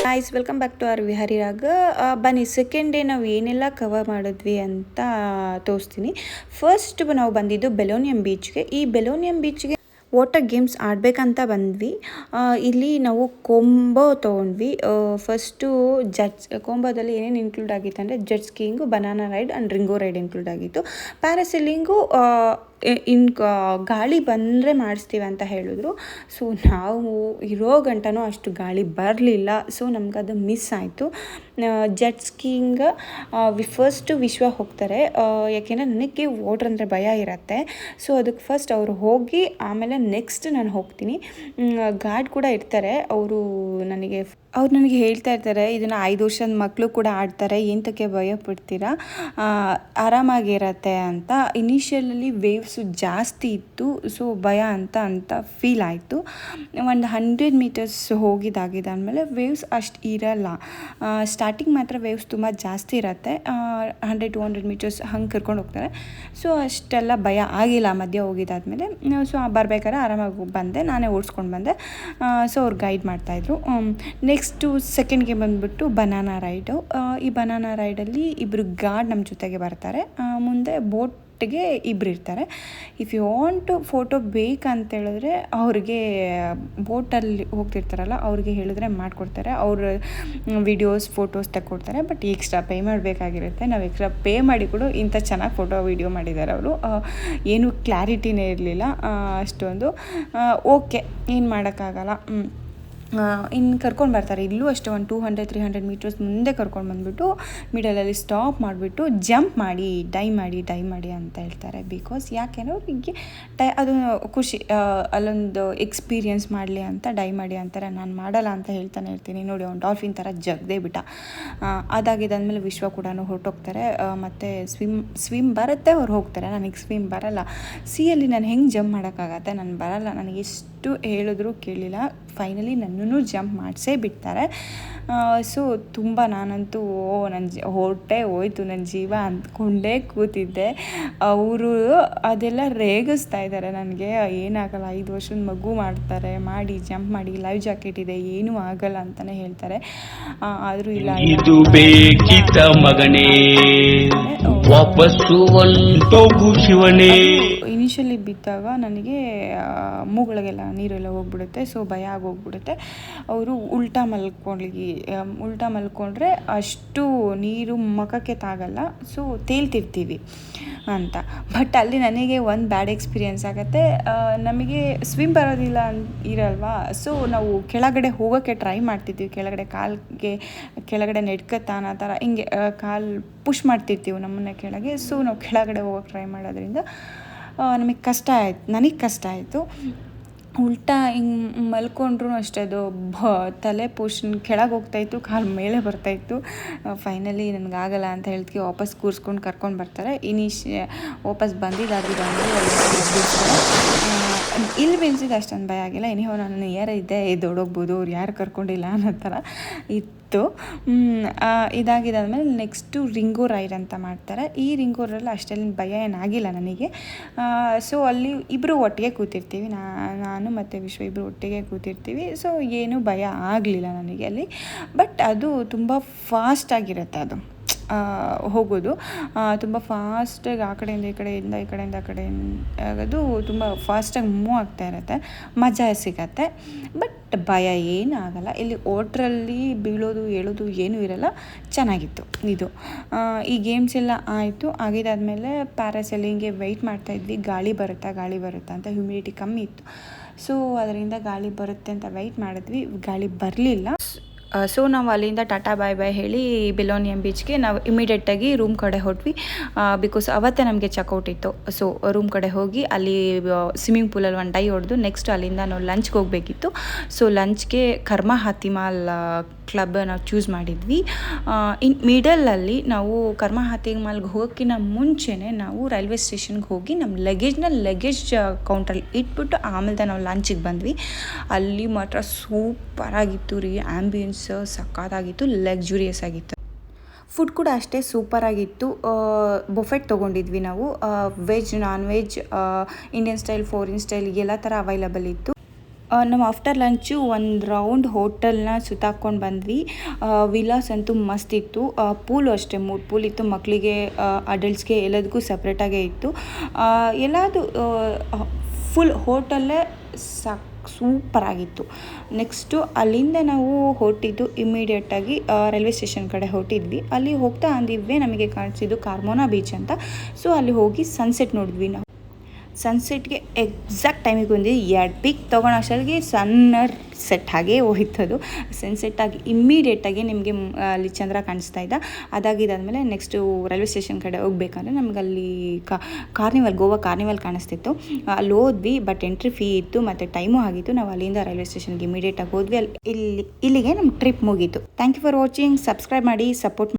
Guys welcome back to our Vihari Raga. ಬನ್ನಿ second day ನಾವು ಏನೆಲ್ಲ ಕವರ್ ಮಾಡಿದ್ವಿ ಅಂತ ತೋರಿಸ್ತೀನಿ. ಫಸ್ಟ್ ನಾವು ಬಂದಿದ್ದು ಬೆಲೋನಿಯಂ ಬೀಚ್ಗೆ. ಈ ಬೆಲೋನಿಯಂ ಬೀಚ್ಗೆ ವಾಟರ್ ಗೇಮ್ಸ್ ಆಡಬೇಕಂತ ಬಂದ್ವಿ. ಇಲ್ಲಿ ನಾವು ಕೊಂಬೋ ತೊಗೊಂಡ್ವಿ. ಫಸ್ಟು ಕೊಂಬೋದಲ್ಲಿ ಏನೇನು ಇನ್ಕ್ಲೂಡ್ ಆಗಿತ್ತು ಅಂದರೆ jet skiing, banana ride and ringo ride include ಆಗಿತ್ತು. ಪ್ಯಾರಾಸೈಲಿಂಗು ಗಾಳಿ ಬಂದರೆ ಮಾಡಿಸ್ತೀವಿ ಅಂತ ಹೇಳಿದ್ರು. ಸೊ ನಾವು ಇರೋ ಗಂಟನೂ ಅಷ್ಟು ಗಾಳಿ ಬರಲಿಲ್ಲ. ಸೊ ನಮಗದು ಮಿಸ್ ಆಯಿತು. ಜೆಟ್ ಸ್ಕೀಯಿಂಗ್ ಫಸ್ಟು ವಿಶ್ವ ಹೋಗ್ತಾರೆ. ಯಾಕೆಂದರೆ ನನಗೆ ವಾಟ್ರ್ ಅಂದರೆ ಭಯ ಇರುತ್ತೆ. ಸೊ ಅದಕ್ಕೆ ಫಸ್ಟ್ ಅವರು ಹೋಗಿ ಆಮೇಲೆ ನೆಕ್ಸ್ಟ್ ನಾನು ಹೋಗ್ತೀನಿ. ಗಾರ್ಡ್ ಕೂಡ ಇರ್ತಾರೆ. ಅವರು ನನಗೆ ಹೇಳ್ತಾ ಇರ್ತಾರೆ, ಇದನ್ನು 5 ವರ್ಷದ ಮಕ್ಕಳು ಕೂಡ ಆಡ್ತಾರೆ, ಎಂತಕ್ಕೆ ಭಯ ಪಡ್ತೀರಾ, ಆರಾಮಾಗಿರತ್ತೆ ಅಂತ. ಇನಿಷಿಯಲಲ್ಲಿ ವೇವ್ಸು ಜಾಸ್ತಿ ಇತ್ತು. ಸೊ ಭಯ ಅಂತ ಫೀಲ್ ಆಯಿತು. ಒಂದು 100 ಮೀಟರ್ಸ್ ಹೋಗಿದ್ದಾಗಿದ್ದಾದಮೇಲೆ ವೇವ್ಸ್ ಅಷ್ಟು ಇರಲ್ಲ. ಸ್ಟಾರ್ಟಿಂಗ್ ಮಾತ್ರ ವೇವ್ಸ್ ತುಂಬ ಜಾಸ್ತಿ ಇರುತ್ತೆ. 100-200 ಮೀಟರ್ಸ್ ಹಂಗೆ ಕರ್ಕೊಂಡು ಹೋಗ್ತಾರೆ. ಸೊ ಅಷ್ಟೆಲ್ಲ ಭಯ ಆಗಿಲ್ಲ ಮಧ್ಯೆ ಹೋಗಿದ್ದಾದಮೇಲೆ. ಸೊ ಬರಬೇಕಾದ್ರೆ ಆರಾಮಾಗಿ ಬಂದೆ, ನಾನೇ ಓಡಿಸ್ಕೊಂಡು ಬಂದೆ. ಸೊ ಅವ್ರು ಗೈಡ್ ಮಾಡ್ತಾಯಿದ್ರು. ನೆಕ್ಸ್ಟು ಸೆಕೆಂಡ್ ಗೇಮ್ ಬಂದುಬಿಟ್ಟು ಬನಾನಾ ರೈಡು. ಈ ಬನಾನಾ ರೈಡಲ್ಲಿ ಇಬ್ಬರು ಗಾರ್ಡ್ ನಮ್ಮ ಜೊತೆಗೆ ಬರ್ತಾರೆ. ಮುಂದೆ ಬೋಟ್ಗೆ ಇಬ್ಬರು ಇರ್ತಾರೆ. ಇಫ್ ಯು ವಾಂಟ್ ಫೋಟೋ ಬೇಕಂತೇಳಿದ್ರೆ ಅವ್ರಿಗೆ ಬೋಟಲ್ಲಿ ಹೋಗ್ತಿರ್ತಾರಲ್ಲ ಅವ್ರಿಗೆ ಹೇಳಿದ್ರೆ ಮಾಡಿಕೊಡ್ತಾರೆ. ಅವರು ವಿಡಿಯೋಸ್ ಫೋಟೋಸ್ ತಗೊಡ್ತಾರೆ. ಬಟ್ ಎಕ್ಸ್ಟ್ರಾ ಪೇ ಮಾಡಬೇಕಾಗಿರುತ್ತೆ. ನಾವು ಎಕ್ಸ್ಟ್ರಾ ಪೇ ಮಾಡಿ ಕೂಡ ಇಂಥ ಚೆನ್ನಾಗಿ ಫೋಟೋ ವಿಡಿಯೋ ಮಾಡಿದ್ದಾರೆ ಅವರು. ಏನೂ ಕ್ಲಾರಿಟಿನೇ ಇರಲಿಲ್ಲ ಅಷ್ಟೊಂದು. ಓಕೆ, ಏನು ಮಾಡೋಕ್ಕಾಗಲ್ಲ. ಇನ್ನು ಕರ್ಕೊಂಡು ಬರ್ತಾರೆ. ಇಲ್ಲೂ ಅಷ್ಟೇ ಒಂದು 200-300 ಮೀಟರ್ಸ್ ಮುಂದೆ ಕರ್ಕೊಂಡು ಬಂದುಬಿಟ್ಟು ಮಿಡಲಲ್ಲಿ ಸ್ಟಾಪ್ ಮಾಡಿಬಿಟ್ಟು ಜಂಪ್ ಮಾಡಿ ಡೈ ಮಾಡಿ ಅಂತ ಹೇಳ್ತಾರೆ. ಬಿಕಾಸ್ ಯಾಕೆಂದರೆ ಅವರಿಗೆ ಅದು ಖುಷಿ, ಅಲ್ಲೊಂದು ಎಕ್ಸ್ಪೀರಿಯನ್ಸ್ ಮಾಡಲಿ ಅಂತ ಡೈ ಮಾಡಿ ಅಂತಾರೆ. ನಾನು ಮಾಡಲ್ಲ ಅಂತ ಹೇಳ್ತಾನೆ ಇರ್ತೀನಿ. ನೋಡಿ ಅವ್ನು ಡಾಲ್ಫಿನ್ ಥರ ಜಗ್ದೇ ಬಿಟ್ಟ. ಅದಾಗಿದ್ದಾದಮೇಲೆ ವಿಶ್ವ ಕೂಡ ಹೊರಟೋಗ್ತಾರೆ. ಮತ್ತು ಸ್ವಿಮ್ ಬರುತ್ತೆ, ಅವ್ರು ಹೋಗ್ತಾರೆ. ನನಗೆ ಸ್ವಿಮ್ ಬರಲ್ಲ. ಸಿಯಲ್ಲಿ ನಾನು ಹೆಂಗೆ ಜಂಪ್ ಮಾಡೋಕ್ಕಾಗತ್ತೆ, ನಾನು ಬರಲ್ಲ. ನನಗೆ ಎಷ್ಟು ಹೇಳಿದ್ರು ಕೇಳಿಲ್ಲ. ಫೈನಲಿ ನನ್ನೂ ಜಂಪ್ ಮಾಡಿಸೇ ಬಿಡ್ತಾರೆ. ಸೊ ತುಂಬ ನಾನಂತೂ ನನ್ನ ಹೊಟ್ಟೆ ಹೋಯ್ತು, ನನ್ನ ಜೀವ ಅಂದ್ಕೊಂಡೇ ಕೂತಿದ್ದೆ. ಅವರು ಅದೆಲ್ಲ ರೇಗಿಸ್ತಾ ಇದ್ದಾರೆ ನನಗೆ. ಏನಾಗಲ್ಲ, 5 ವರ್ಷದ ಮಗು ಮಾಡ್ತಾರೆ, ಜಂಪ್ ಮಾಡಿ, ಲೈವ್ ಜಾಕೆಟ್ ಇದೆ, ಏನೂ ಆಗಲ್ಲ ಅಂತಲೇ ಹೇಳ್ತಾರೆ. ಆದರೂ ಇಲ್ಲ, ಇದು ಬೇಕಿದ್ದ ಮಗನೇ, ವಾಪಸ್ಸು ಶಿವನೇ. ಇನಿಷಿಯಲಿ ಬಿದ್ದಾಗ ನನಗೆ ಮೂಗಳಿಗೆಲ್ಲ ನೀರೆಲ್ಲ ಹೋಗ್ಬಿಡುತ್ತೆ. ಸೊ ಭಯ ಆಗೋಗ್ಬಿಡುತ್ತೆ. ಅವರು ಉಲ್ಟಾ ಮಲ್ಕೊಂಡ್ರೆ ಅಷ್ಟು ನೀರು ಮುಖಕ್ಕೆ ತಾಗಲ್ಲ. ಸೊ ತೇಲ್ತಿರ್ತೀವಿ ಅಂತ. ಬಟ್ ಅಲ್ಲಿ ನನಗೆ ಒಂದು ಬ್ಯಾಡ್ ಎಕ್ಸ್ಪೀರಿಯೆನ್ಸ್ ಆಗುತ್ತೆ. ನಮಗೆ ಸ್ವಿಮ್ ಬರೋದಿಲ್ಲ ಇರಲ್ವಾ. ಸೊ ನಾವು ಕೆಳಗಡೆ ಹೋಗೋಕ್ಕೆ ಟ್ರೈ ಮಾಡ್ತಿದ್ವಿ. ಕೆಳಗಡೆ ನೆಡ್ಕತ್ತಾನ ಥರ ಹಿಂಗೆ ಕಾಲು ಪುಷ್ ಮಾಡ್ತಿರ್ತೀವಿ ನಮ್ಮನ್ನ ಕೆಳಗೆ. ಸೊ ನಾವು ಕೆಳಗಡೆ ಹೋಗೋಕ್ಕೆ ಟ್ರೈ ಮಾಡೋದ್ರಿಂದ ನನಗೆ ಕಷ್ಟ ಆಯಿತು. ಉಲ್ಟಾ ಹಿಂಗೆ ಮಲ್ಕೊಂಡ್ರೂ ಅಷ್ಟೇ, ಅದು ತಲೆ ಪೋರ್ಷನ್ ಕೆಳಗೆ ಹೋಗ್ತಾಯಿತ್ತು, ಕಾಲು ಮೇಲೆ ಬರ್ತಾಯಿತ್ತು. ಫೈನಲಿ ನನಗಾಗಲ್ಲ ಅಂತ ಹೇಳ್ತೀವಿ. ವಾಪಸ್ ಕೂರಿಸ್ಕೊಂಡು ಕರ್ಕೊಂಡು ಬರ್ತಾರೆ. ವಾಪಸ್ ಬಂದಿದ್ದಾಗಿದ್ದಾಗಲೇ ಇಲ್ಲಿ ಬೀಳ್ಸಿದ್ದು ಅಷ್ಟೊಂದು ಭಯ ಆಗಿಲ್ಲ. ಎನಿಹೋ ನಾನು ನಿಯರ್ ಇದ್ದೆ, ದೊಡ್ಡೋಗ್ಬೋದು, ಅವ್ರು ಯಾರು ಕರ್ಕೊಂಡಿಲ್ಲ ಅನ್ನೋ ಥರ ಇತ್ತು. ಇದಾಗಿದ್ದಾದಮೇಲೆ ನೆಕ್ಸ್ಟು ರಿಂಗೋ ರೈಡ್ ಅಂತ ಮಾಡ್ತಾರೆ. ಈ ರಿಂಗೋ ರೈಡಲ್ಲಿ ಅಷ್ಟೆಲ್ಲ ಭಯ ಏನಾಗಿಲ್ಲ ನನಗೆ. ಸೊ ಅಲ್ಲಿ ಇಬ್ಬರು ಒಟ್ಟಿಗೆ ಕೂತಿರ್ತೀವಿ. ನಾನು ಮತ್ತು ವಿಶ್ವ ಇಬ್ಬರು ಒಟ್ಟಿಗೆ ಕೂತಿರ್ತೀವಿ. ಸೊ ಏನೂ ಭಯ ಆಗಲಿಲ್ಲ ನನಗೆ ಅಲ್ಲಿ. ಬಟ್ ಅದು ತುಂಬ ಫಾಸ್ಟಾಗಿರುತ್ತೆ. ಅದು ಹೋಗೋದು ತುಂಬ ಫಾಸ್ಟಾಗಿ ಆ ಕಡೆಯಿಂದ ಈ ಕಡೆಯಿಂದ ಅದು ತುಂಬ ಫಾಸ್ಟಾಗಿ ಮೂವ್ ಆಗ್ತಾ ಇರುತ್ತೆ. ಮಜಾ ಸಿಗತ್ತೆ. ಬಟ್ ಭಯ ಏನೂ ಆಗಲ್ಲ. ಇಲ್ಲಿ ವಾಟ್ರಲ್ಲಿ ಬೀಳೋದು ಹೇಳೋದು ಏನೂ ಇರಲ್ಲ. ಚೆನ್ನಾಗಿತ್ತು ಇದು. ಈ ಗೇಮ್ಸ್ ಎಲ್ಲ ಆಯಿತು. ಆಗಿದ್ದಾದಮೇಲೆ ಪ್ಯಾರಾಸೈಲಿಂಗ್ಗೆ ವೆಯ್ಟ್ ಮಾಡ್ತಾಯಿದ್ವಿ. ಗಾಳಿ ಬರುತ್ತಾ ಅಂತ. ಹ್ಯುಮಿಡಿಟಿ ಕಮ್ಮಿ ಇತ್ತು. ಸೊ ಅದರಿಂದ ಗಾಳಿ ಬರುತ್ತೆ ಅಂತ ವೆಯ್ಟ್ ಮಾಡಿದ್ವಿ. ಗಾಳಿ ಬರಲಿಲ್ಲ. ಸೊ ನಾವು ಅಲ್ಲಿಂದ ಟಾಟಾ ಬಾಯ್ ಹೇಳಿ ಬೆಲೋನಿಯಂ ಬೀಚ್ಗೆ ನಾವು ಇಮಿಡಿಯೇಟಾಗಿ ರೂಮ್ ಕಡೆ ಹೊರಟ್ವಿ. ಬಿಕಾಸ್ ಅವತ್ತೇ ನಮಗೆ ಚೆಕ್ಔಟ್ ಇತ್ತು. ಸೊ ರೂಮ್ ಕಡೆ ಹೋಗಿ ಅಲ್ಲಿ ಸ್ವಿಮ್ಮಿಂಗ್ ಪೂಲಲ್ಲಿ ಒಂದು ಡೈ ಹೊಡೆದು ನೆಕ್ಸ್ಟ್ ಅಲ್ಲಿಂದ ನಾವು ಲಂಚ್ಗೆ ಹೋಗಬೇಕಿತ್ತು. ಸೊ ಲಂಚ್ಗೆ ಕರ್ಮ ಹಾತಿಮಾಲ್ ಕ್ಲಬ್ ನಾವು ಚೂಸ್ ಮಾಡಿದ್ವಿ. ಮಿಡಲಲ್ಲಿ ನಾವು ಕರ್ಮ ಹಾತಿಮಾಲ್ಗೆ ಹೋಗೋಕ್ಕಿಂತ ಮುಂಚೆನೇ ನಾವು ರೈಲ್ವೆ ಸ್ಟೇಷನ್ಗೆ ಹೋಗಿ ನಮ್ಮ ಲಗೇಜ್ ಕೌಂಟ್ರಲ್ಲಿ ಇಟ್ಬಿಟ್ಟು ಆಮೇಲೆ ನಾವು ಲಂಚಿಗೆ ಬಂದ್ವಿ. ಅಲ್ಲಿ ಮಾತ್ರ ಸೂಪರಾಗಿತ್ತು ರೀ. ಆ್ಯಂಬಿಯನ್ಸ್ ಸಕ್ಕತ್ತಾಗಿತ್ತು, ಲಕ್ಸುರಿಯಸ್ ಆಗಿತ್ತು. ಫುಡ್ ಕೂಡ ಅಷ್ಟೇ ಸೂಪರಾಗಿತ್ತು. ಬೊಫೆಟ್ ತೊಗೊಂಡಿದ್ವಿ ನಾವು. Veg, non veg, Indian style, foreign style ಎಲ್ಲ ಥರ ಅವೈಲಬಲ್ ಇತ್ತು. ನಾವು ಆಫ್ಟರ್ ಲಂಚು ಒಂದು ರೌಂಡ್ ಹೋಟೆಲ್ನ ಸುತ್ತಾಕ್ಕೊಂಡು ಬಂದ್ವಿ. ವಿಲಾಸ್ ಅಂತೂ ಮಸ್ತ್ ಇತ್ತು. ಪೂಲು ಅಷ್ಟೇ 3 ಪೂಲ್ ಇತ್ತು. ಮಕ್ಕಳಿಗೆ, ಅಡಲ್ಟ್ಸ್ಗೆ ಎಲ್ಲದಕ್ಕೂ ಸಪ್ರೇಟಾಗೇ ಇತ್ತು. ಎಲ್ಲದು ಫುಲ್ ಹೋಟೆಲ್ಲೇ ಸೂಪರಾಗಿತ್ತು. ನೆಕ್ಸ್ಟು ಅಲ್ಲಿಂದ ನಾವು ಹೊರಟಿದ್ದು ಇಮ್ಮಿಡಿಯೇಟಾಗಿ ರೈಲ್ವೆ ಸ್ಟೇಷನ್ ಕಡೆ ಹೊರಟಿದ್ವಿ. ಅಲ್ಲಿ ಹೋಗ್ತಾ ಅಂದಿದ್ವಿ ನಮಗೆ ಕಾಣಿಸಿದ್ದು ಕಾರ್ಮೋನಾ ಬೀಚ್ ಅಂತ. ಸೊ ಅಲ್ಲಿ ಹೋಗಿ ಸನ್ಸೆಟ್ ನೋಡಿದ್ವಿ ನಾವು. ಸನ್ಸೆಟ್ಗೆ ಎಕ್ಸಾಕ್ಟ್ ಟೈಮಿಗೆ ಬಂದು 2 ಪಿಕ್ ತೊಗೊಳೋ ಅಷ್ಟೊತ್ತಿಗೆ ಸಣ್ಣ ಸೆಟ್ ಹಾಗೇ ಹೋಯ್ತದು. ಸನ್ಸೆಟ್ಟಾಗಿ ಇಮ್ಮಿಡಿಯೇಟಾಗಿ ನಿಮಗೆ ಅಲ್ಲಿ ಚಂದ್ರ ಕಾಣಿಸ್ತಾ ಇದ್ದ. ಅದಾಗಿದ್ದಾದಮೇಲೆ ನೆಕ್ಸ್ಟು ರೈಲ್ವೆ ಸ್ಟೇಷನ್ ಕಡೆ ಹೋಗ್ಬೇಕಂದ್ರೆ ನಮ್ಗೆ ಅಲ್ಲಿ ಕಾರ್ನಿವಲ್, ಗೋವಾ ಕಾರ್ನಿವಲ್ ಕಾಣಿಸ್ತಿತ್ತು. ಅಲ್ಲಿ ಹೋದ್ವಿ. ಬಟ್ ಎಂಟ್ರಿ ಫೀ ಇತ್ತು ಮತ್ತು ಟೈಮು ಆಗಿತ್ತು. ನಾವು ಅಲ್ಲಿಂದ ರೈಲ್ವೆ ಸ್ಟೇಷನ್ಗೆ ಇಮಿಡಿಯೇಟಾಗಿ ಹೋದ್ವಿ. ಇಲ್ಲಿಗೆ ನಮ್ಮ ಟ್ರಿಪ್ ಮುಗೀತು. Thank you for watching. Subscribe ಮಾಡಿ, ಸಪೋರ್ಟ್